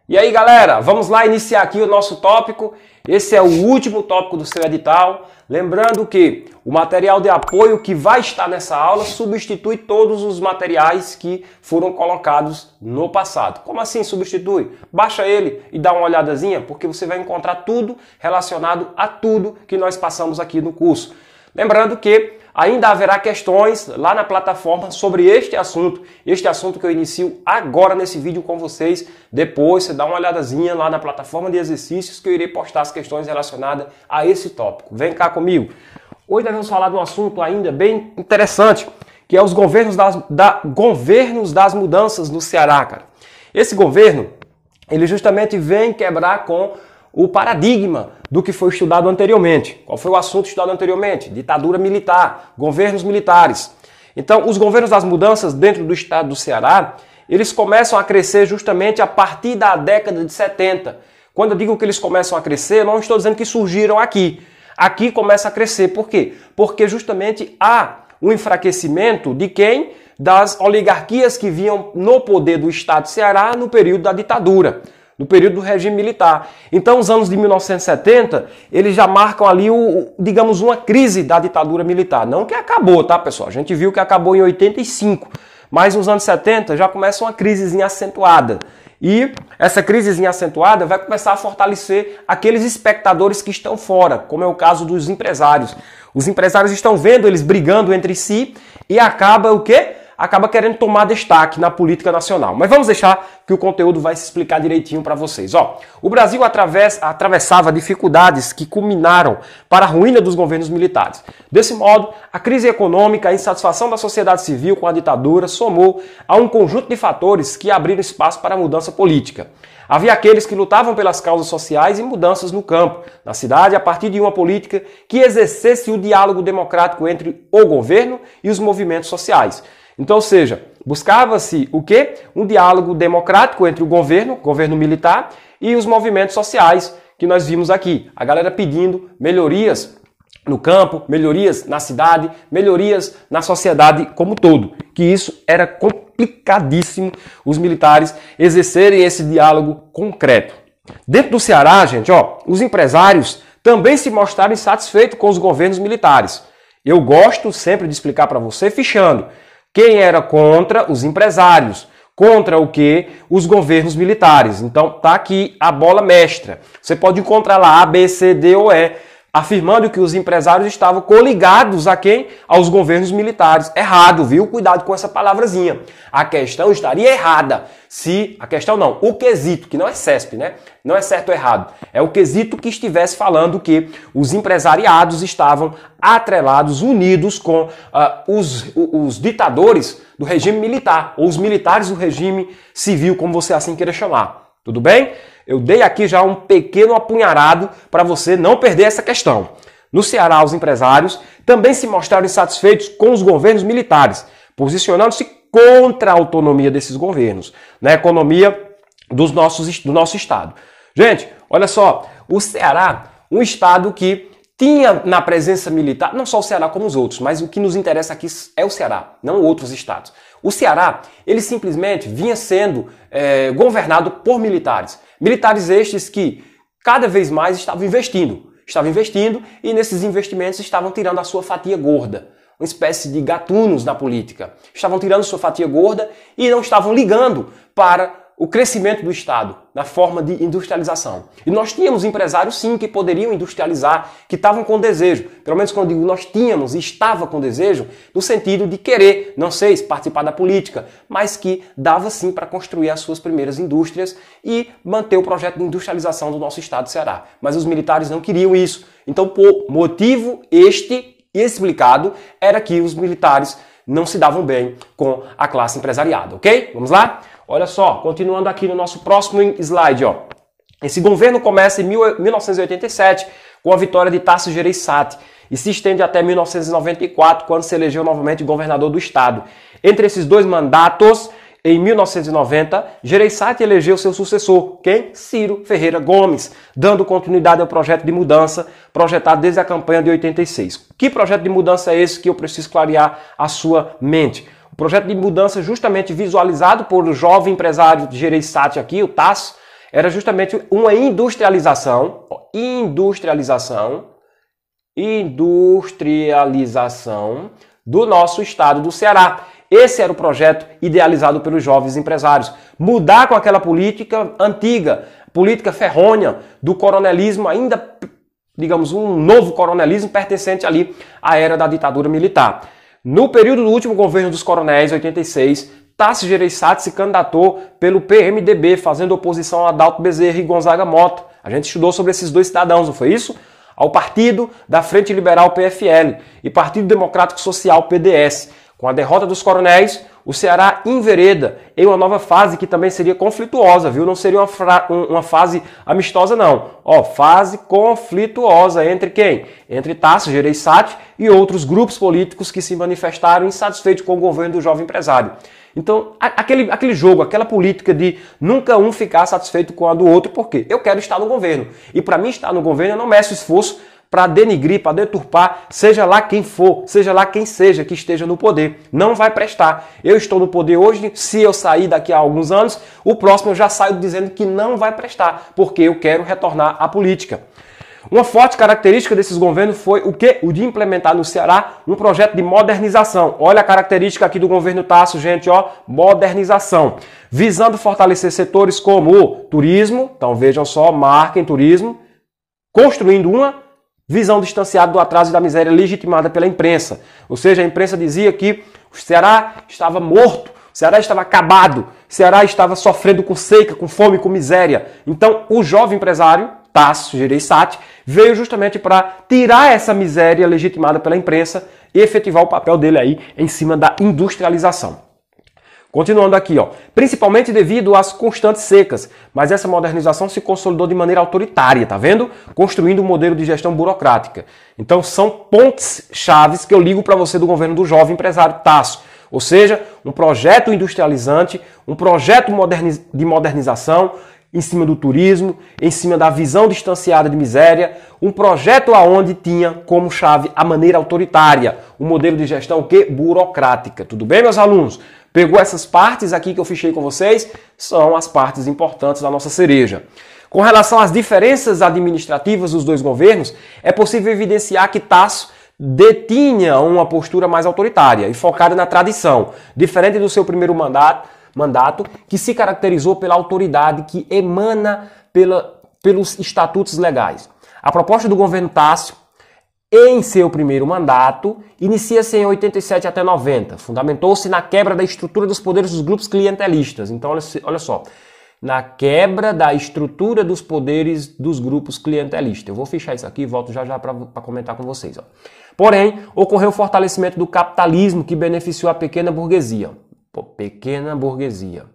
E aí, galera, vamos lá iniciar aqui o nosso tópico. Esse é o último tópico do seu edital. Lembrando que o material de apoio que vai estar nessa aula substitui todos os materiais que foram colocados no passado. Como assim substitui? Baixa ele e dá uma olhadazinha, porque você vai encontrar tudo relacionado a tudo que nós passamos aqui no curso. Lembrando que ainda haverá questões lá na plataforma sobre este assunto que eu inicio agora nesse vídeo com vocês. Depois você dá uma olhadazinha lá na plataforma de exercícios que eu irei postar as questões relacionadas a esse tópico. Vem cá comigo. Hoje nós vamos falar de um assunto ainda bem interessante, que é os governos das mudanças no Ceará, cara. Esse governo, ele justamente vem quebrar com o paradigma do que foi estudado anteriormente. Qual foi o assunto estudado anteriormente? Ditadura militar, governos militares. Então, os governos das mudanças dentro do estado do Ceará, eles começam a crescer justamente a partir da década de 70. Quando eu digo que eles começam a crescer, não estou dizendo que surgiram aqui. Aqui começa a crescer. Por quê? Porque justamente há um enfraquecimento de quem? Das oligarquias que vinham no poder do estado do Ceará no período da ditadura, no período do regime militar. Então, os anos de 1970, eles já marcam ali, digamos, uma crise da ditadura militar. Não que acabou, tá, pessoal? A gente viu que acabou em 85, mas nos anos 70 já começa uma crisezinha acentuada. E essa crisezinha acentuada vai começar a fortalecer aqueles espectadores que estão fora, como é o caso dos empresários. Os empresários estão vendo eles brigando entre si e acaba o quê? Acaba querendo tomar destaque na política nacional. Mas vamos deixar que o conteúdo vai se explicar direitinho para vocês. O Brasil atravessava dificuldades que culminaram para a ruína dos governos militares. Desse modo, a crise econômica, a insatisfação da sociedade civil com a ditadura somou a um conjunto de fatores que abriram espaço para a mudança política. Havia aqueles que lutavam pelas causas sociais e mudanças no campo, na cidade, a partir de uma política que exercesse o diálogo democrático entre o governo e os movimentos sociais. Então, ou seja, buscava-se o quê? Um diálogo democrático entre o governo militar e os movimentos sociais que nós vimos aqui. A galera pedindo melhorias no campo, melhorias na cidade, melhorias na sociedade como um todo. Que isso era complicadíssimo os militares exercerem esse diálogo concreto. Dentro do Ceará, gente, os empresários também se mostraram insatisfeitos com os governos militares. Eu gosto sempre de explicar para você fichando. Quem era contra? Os empresários. Contra o quê? Os governos militares. Então tá aqui a bola mestra. Você pode encontrar lá A, B, C, D ou E, afirmando que os empresários estavam coligados a quem? Aos governos militares. Errado, viu? Cuidado com essa palavrazinha. A questão estaria errada. A questão não, o quesito, que não é CESP, né? Não é certo ou errado. É o quesito que estivesse falando que os empresariados estavam atrelados, unidos com os ditadores do regime militar, ou os militares do regime civil, como você assim queira chamar. Tudo bem? Eu dei aqui já um pequeno apunharado para você não perder essa questão. No Ceará, os empresários também se mostraram insatisfeitos com os governos militares, posicionando-se contra a autonomia desses governos, na economia do nosso estado. Gente, olha só, o Ceará, um estado que tinha na presença militar, não só o Ceará como os outros, mas o que nos interessa aqui é o Ceará, não outros estados. O Ceará, ele simplesmente vinha sendo governado por militares. Militares estes que cada vez mais estavam investindo e nesses investimentos estavam tirando a sua fatia gorda. Uma espécie de gatunos na política. Estavam tirando sua fatia gorda e não estavam ligando para o crescimento do Estado na forma de industrialização. E nós tínhamos empresários, sim, que poderiam industrializar, que estavam com desejo. Pelo menos quando eu digo nós tínhamos e estava com desejo, no sentido de querer, não sei, participar da política, mas que dava, sim, para construir as suas primeiras indústrias e manter o projeto de industrialização do nosso Estado do Ceará. Mas os militares não queriam isso. Então, por motivo explicado, era que os militares não se davam bem com a classe empresariada, ok? Vamos lá? Olha só, continuando aqui no nosso próximo slide, Esse governo começa em 1987 com a vitória de Tasso Gereissati e se estende até 1994, quando se elegeu novamente governador do estado. Entre esses dois mandatos, em 1990, Gereissati elegeu seu sucessor, quem? Ciro Ferreira Gomes, dando continuidade ao projeto de mudança projetado desde a campanha de 86. Que projeto de mudança é esse que eu preciso clarear a sua mente? O projeto de mudança justamente visualizado por o jovem empresário de Gereissati aqui, o Tasso, era justamente uma industrialização do nosso estado do Ceará. Esse era o projeto idealizado pelos jovens empresários. Mudar com aquela política antiga, política ferrônea do coronelismo, ainda, digamos, um novo coronelismo pertencente ali à era da ditadura militar. No período do último governo dos coronéis, 86, Tasso Gereissati se candidatou pelo PMDB, fazendo oposição a Adalto Bezerra e Gonzaga Mota. A gente estudou sobre esses dois cidadãos, não foi isso? Ao Partido da Frente Liberal, PFL, e Partido Democrático Social, PDS. Com a derrota dos coronéis, o Ceará envereda em uma nova fase que também seria conflituosa, viu? Não seria uma fase amistosa, não. Fase conflituosa entre quem? Entre Tasso Gereissati e outros grupos políticos que se manifestaram insatisfeitos com o governo do jovem empresário. Então, aquele jogo, aquela política de nunca um ficar satisfeito com a do outro, porque eu quero estar no governo. E para mim estar no governo, eu não meço esforço para denigrir, para deturpar, seja lá quem for, seja lá quem seja que esteja no poder. Não vai prestar. Eu estou no poder hoje, se eu sair daqui a alguns anos, o próximo eu já saio dizendo que não vai prestar, porque eu quero retornar à política. Uma forte característica desses governos foi o quê? O de implementar no Ceará um projeto de modernização. Olha a característica aqui do governo Tasso, gente, modernização. Visando fortalecer setores como o turismo, então vejam só, marca em turismo, construindo uma visão distanciada do atraso e da miséria legitimada pela imprensa. Ou seja, a imprensa dizia que o Ceará estava morto, o Ceará estava acabado, o Ceará estava sofrendo com seca, com fome, com miséria. Então, o jovem empresário, Tasso Gereissati, veio justamente para tirar essa miséria legitimada pela imprensa e efetivar o papel dele aí em cima da industrialização. Continuando aqui, principalmente devido às constantes secas, mas essa modernização se consolidou de maneira autoritária, tá vendo? Construindo um modelo de gestão burocrática. Então são pontes chaves que eu ligo para você do governo do jovem empresário Tasso. Ou seja, um projeto industrializante, um projeto de modernização em cima do turismo, em cima da visão distanciada de miséria, um projeto aonde tinha como chave a maneira autoritária, um modelo de gestão que burocrática. Tudo bem, meus alunos? Pegou essas partes aqui que eu fichei com vocês? São as partes importantes da nossa cereja. Com relação às diferenças administrativas dos dois governos, é possível evidenciar que Tasso detinha uma postura mais autoritária e focada na tradição, diferente do seu primeiro mandato, que se caracterizou pela autoridade que emana pelos estatutos legais. A proposta do governo Tasso, em seu primeiro mandato, inicia-se em 87 até 90. Fundamentou-se na quebra da estrutura dos poderes dos grupos clientelistas. Então, olha só. Na quebra da estrutura dos poderes dos grupos clientelistas. Eu vou fechar isso aqui e volto já para comentar com vocês. Porém, ocorreu o fortalecimento do capitalismo que beneficiou a pequena burguesia. Pequena burguesia.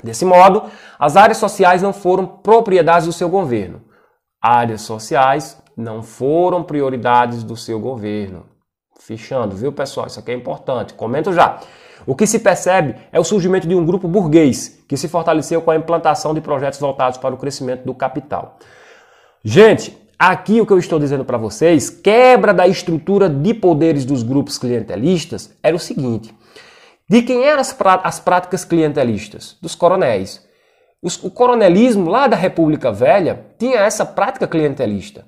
Desse modo, as áreas sociais não foram propriedades do seu governo. Áreas sociais não foram prioridades do seu governo. Fechando, viu, pessoal? Isso aqui é importante. Comento já. O que se percebe é o surgimento de um grupo burguês que se fortaleceu com a implantação de projetos voltados para o crescimento do capital. Gente, aqui o que eu estou dizendo para vocês, quebra da estrutura de poderes dos grupos clientelistas, era o seguinte. De quem eram as práticas clientelistas? Dos coronéis. O coronelismo lá da República Velha tinha essa prática clientelista.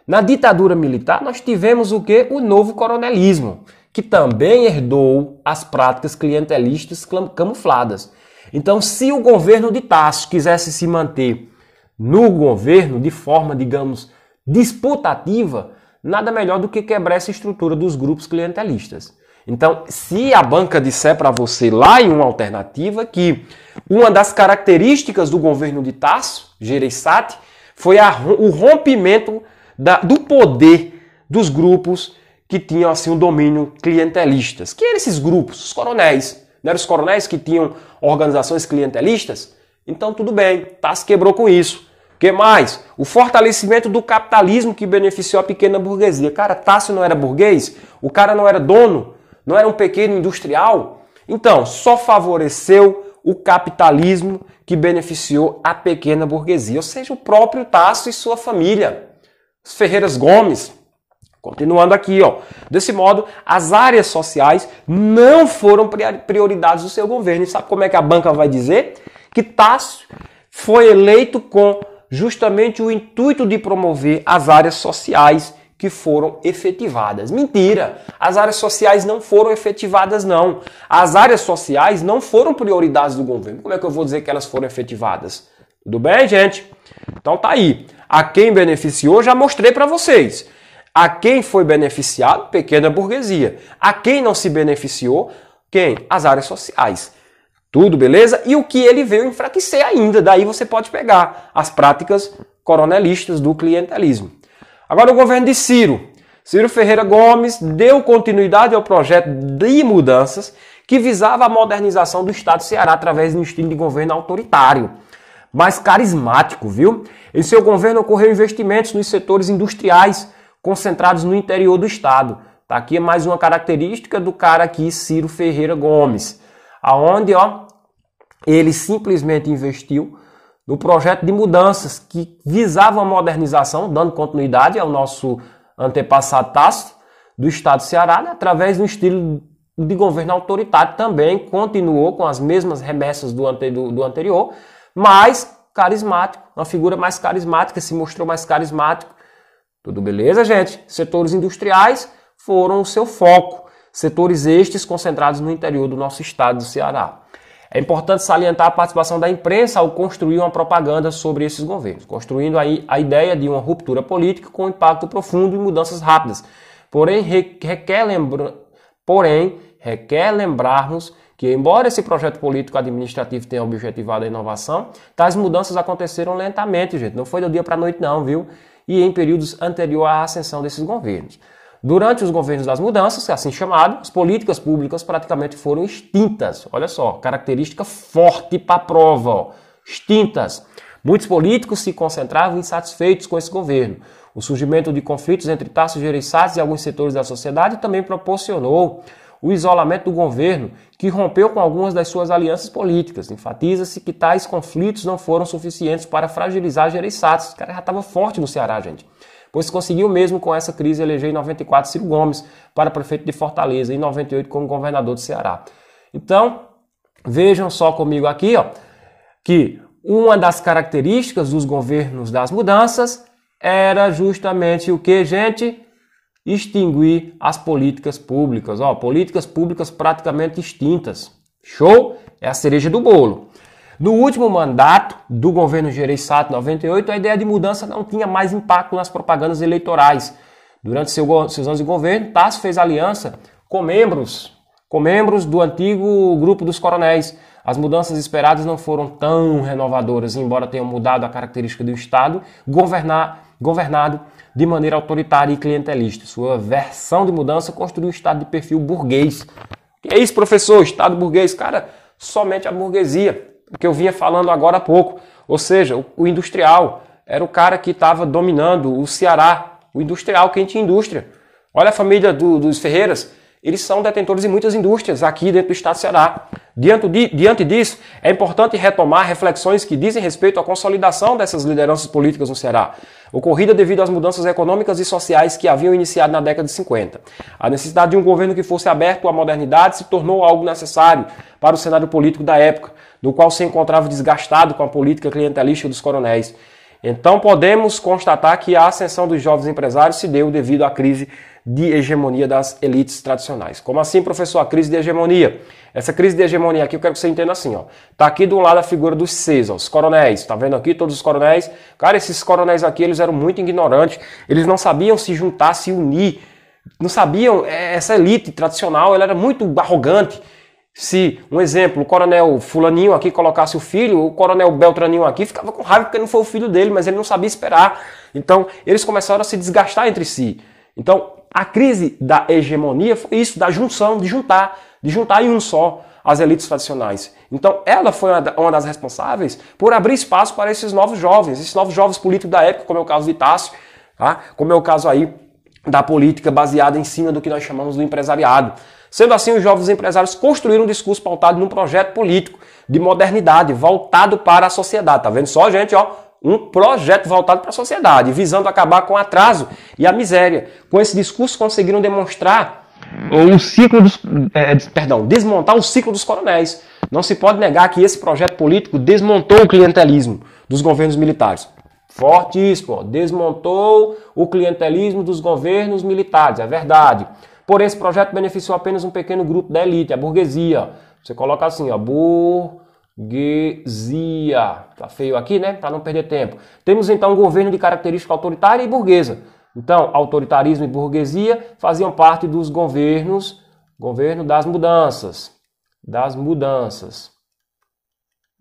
Na ditadura militar nós tivemos o quê? O novo coronelismo, que também herdou as práticas clientelistas camufladas. Então, se o governo de Tasso quisesse se manter no governo de forma, digamos, disputativa, nada melhor do que quebrar essa estrutura dos grupos clientelistas. Então, se a banca disser para você lá em uma alternativa que uma das características do governo de Tasso Gereissati foi o rompimento do poder dos grupos que tinham assim um domínio clientelistas. Que eram esses grupos? Os coronéis. Não eram os coronéis que tinham organizações clientelistas? Então tudo bem, Tasso quebrou com isso. O que mais? O fortalecimento do capitalismo que beneficiou a pequena burguesia. Cara, Tasso não era burguês? O cara não era dono? Não era um pequeno industrial? Então, só favoreceu o capitalismo que beneficiou a pequena burguesia. Ou seja, o próprio Tasso e sua família. Os Ferreiras Gomes. Continuando aqui, Desse modo, as áreas sociais não foram prioridades do seu governo. E sabe como é que a banca vai dizer? Que Tasso foi eleito com justamente o intuito de promover as áreas sociais que foram efetivadas. Mentira! As áreas sociais não foram efetivadas, não. As áreas sociais não foram prioridades do governo. Como é que eu vou dizer que elas foram efetivadas? Tudo bem, gente? Então tá aí. A quem beneficiou, já mostrei para vocês. A quem foi beneficiado, pequena burguesia. A quem não se beneficiou, quem? As áreas sociais. Tudo beleza? E o que ele veio enfraquecer ainda. Daí você pode pegar as práticas coronelistas do clientelismo. Agora o governo de Ciro Ferreira Gomes deu continuidade ao projeto de mudanças que visava a modernização do Estado do Ceará através de um estilo de governo autoritário, mas carismático, viu? Em seu governo ocorreu investimentos nos setores industriais concentrados no interior do Estado. Tá aqui mais uma característica do cara aqui, Ciro Ferreira Gomes, aonde, ó, ele simplesmente investiu no projeto de mudanças que visava a modernização, dando continuidade ao nosso antepassado Tácito do Estado do Ceará, né, através de um estilo de governo autoritário também, continuou com as mesmas remessas do anterior, mas carismático, uma figura mais carismática, se mostrou mais carismático. Tudo beleza, gente? Setores industriais foram o seu foco, setores estes concentrados no interior do nosso estado do Ceará. É importante salientar a participação da imprensa ao construir uma propaganda sobre esses governos, construindo aí a ideia de uma ruptura política com impacto profundo e mudanças rápidas. Porém, requer lembrarmos que, embora esse projeto político-administrativo tenha objetivado a inovação, tais mudanças aconteceram lentamente, gente. Não foi do dia para a noite não, viu? E em períodos anteriores à ascensão desses governos. Durante os governos das mudanças, assim chamado, as políticas públicas praticamente foram extintas. Olha só, característica forte para a prova, ó. Extintas. Muitos políticos se concentravam insatisfeitos com esse governo. O surgimento de conflitos entre Tasso Gereissati e alguns setores da sociedade também proporcionou o isolamento do governo, que rompeu com algumas das suas alianças políticas. Enfatiza-se que tais conflitos não foram suficientes para fragilizar Gereissati. Esse cara já estava forte no Ceará, gente. Pois conseguiu mesmo com essa crise eleger em 94 Ciro Gomes para prefeito de Fortaleza e em 98 como governador do Ceará. Então, vejam só comigo aqui, ó, que uma das características dos governos das mudanças era justamente o que, gente? Extinguir as políticas públicas. Ó, políticas públicas praticamente extintas. Show? É a cereja do bolo. No último mandato do governo Gereissati, 98, a ideia de mudança não tinha mais impacto nas propagandas eleitorais. Durante seus anos de governo, Tasso fez aliança com membros do antigo grupo dos coronéis. As mudanças esperadas não foram tão renovadoras, embora tenham mudado a característica do Estado governado de maneira autoritária e clientelista. Sua versão de mudança construiu um Estado de perfil burguês. Que é isso, professor? Estado burguês? Cara, somente a burguesia. O que eu vinha falando agora há pouco, ou seja, o industrial era o cara que estava dominando o Ceará, o industrial, quem tinha indústria. Olha a família dos Ferreiras, eles são detentores de muitas indústrias aqui dentro do estado do Ceará. Diante disso, é importante retomar reflexões que dizem respeito à consolidação dessas lideranças políticas no Ceará, ocorrida devido às mudanças econômicas e sociais que haviam iniciado na década de 50. A necessidade de um governo que fosse aberto à modernidade se tornou algo necessário para o cenário político da época, do qual se encontrava desgastado com a política clientelística dos coronéis. Então podemos constatar que a ascensão dos jovens empresários se deu devido à crise de hegemonia das elites tradicionais. Como assim, professor? A crise de hegemonia. Essa crise de hegemonia aqui eu quero que você entenda assim, ó. Tá aqui do lado a figura dos Cs, ó, os coronéis. Tá vendo aqui todos os coronéis? Cara, esses coronéis aqui, eles eram muito ignorantes. Eles não sabiam se juntar, se unir. Não sabiam, essa elite tradicional, ela era muito arrogante. Se, um exemplo, o coronel fulaninho aqui colocasse o filho, o coronel Beltraninho aqui ficava com raiva porque não foi o filho dele, mas ele não sabia esperar. Então, eles começaram a se desgastar entre si. Então, a crise da hegemonia foi isso, da junção, de juntar em um só as elites tradicionais. Então, ela foi uma das responsáveis por abrir espaço para esses novos jovens políticos da época, como é o caso de Tássio, tá? Como é o caso aí da política baseada em cima do que nós chamamos do empresariado. Sendo assim, os jovens empresários construíram um discurso pautado num projeto político de modernidade, voltado para a sociedade. Tá vendo só, gente, ó? Um projeto voltado para a sociedade, visando acabar com o atraso e a miséria. Com esse discurso conseguiram demonstrar o ciclo dos, desmontar o ciclo dos coronéis. Não se pode negar que esse projeto político desmontou o clientelismo dos governos militares. Fortíssimo, ó, desmontou o clientelismo dos governos militares, é verdade. Porém, esse projeto beneficiou apenas um pequeno grupo da elite, a burguesia. Você coloca assim, ó, burguesia. Tá feio aqui, né? Para não perder tempo. Temos então um governo de característica autoritária e burguesa. Então, autoritarismo e burguesia faziam parte dos governo das mudanças. Das mudanças.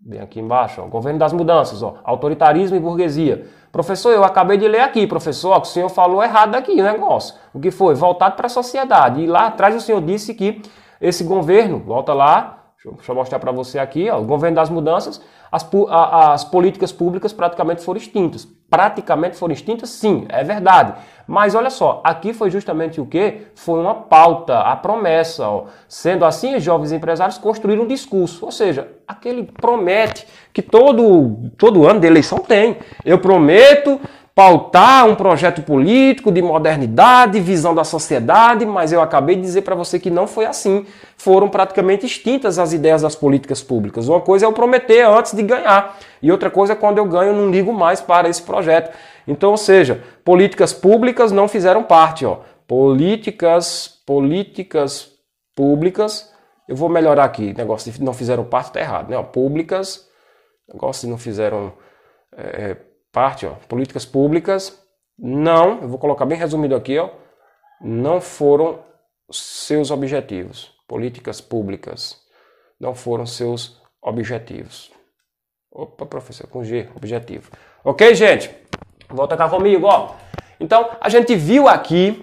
Bem aqui embaixo, ó, governo das mudanças, ó, autoritarismo e burguesia. Professor, eu acabei de ler aqui, professor, que o senhor falou errado aqui o negócio. O que foi? Voltado para a sociedade. E lá atrás o senhor disse que esse governo, volta lá, deixa eu mostrar para você aqui, ó, o governo das mudanças, as políticas públicas praticamente foram extintas. Praticamente foram extintas, sim, é verdade. Mas olha só, aqui foi justamente o quê? Foi uma pauta, a promessa. Ó. Sendo assim, os jovens empresários construíram um discurso. Ou seja, aquele promete que todo ano de eleição tem. Eu prometo pautar um projeto político de modernidade, visão da sociedade, mas eu acabei de dizer para você que não foi assim. Foram praticamente extintas as ideias das políticas públicas. Uma coisa é eu prometer antes de ganhar, e outra coisa é quando eu ganho eu não ligo mais para esse projeto. Então, ou seja, políticas públicas não fizeram parte. Ó. Políticas públicas, eu vou melhorar aqui, negócio de não fizeram parte está errado, né? Ó, públicas, negócio de não fizeram... parte, ó, políticas públicas, não, eu vou colocar bem resumido aqui, ó, não foram seus objetivos. Políticas públicas não foram seus objetivos. Opa, professor, com G, objetivo. Ok, gente? Volta cá comigo, ó. Então, a gente viu aqui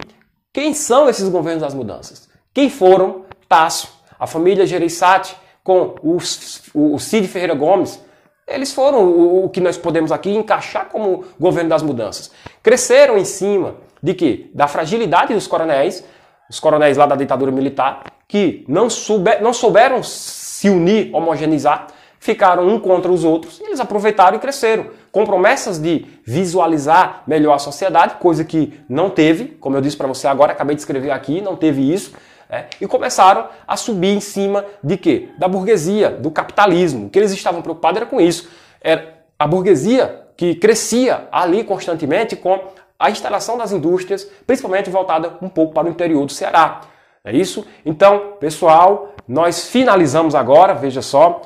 quem são esses governos das mudanças. Quem foram? Tasso, a família Gereissati, com o Cid Ferreira Gomes. Eles foram o que nós podemos aqui encaixar como governo das mudanças. Cresceram em cima de quê? Da fragilidade dos coronéis, os coronéis lá da ditadura militar, que não souberam se unir, homogeneizar, ficaram um contra os outros, e eles aproveitaram e cresceram, com promessas de visualizar melhor a sociedade, coisa que não teve, como eu disse para você agora, acabei de escrever aqui, não teve isso. E começaram a subir em cima de quê? Da burguesia, do capitalismo. O que eles estavam preocupados era com isso. Era a burguesia que crescia ali constantemente com a instalação das indústrias, principalmente voltada um pouco para o interior do Ceará. É isso? Então, pessoal, nós finalizamos agora, veja só,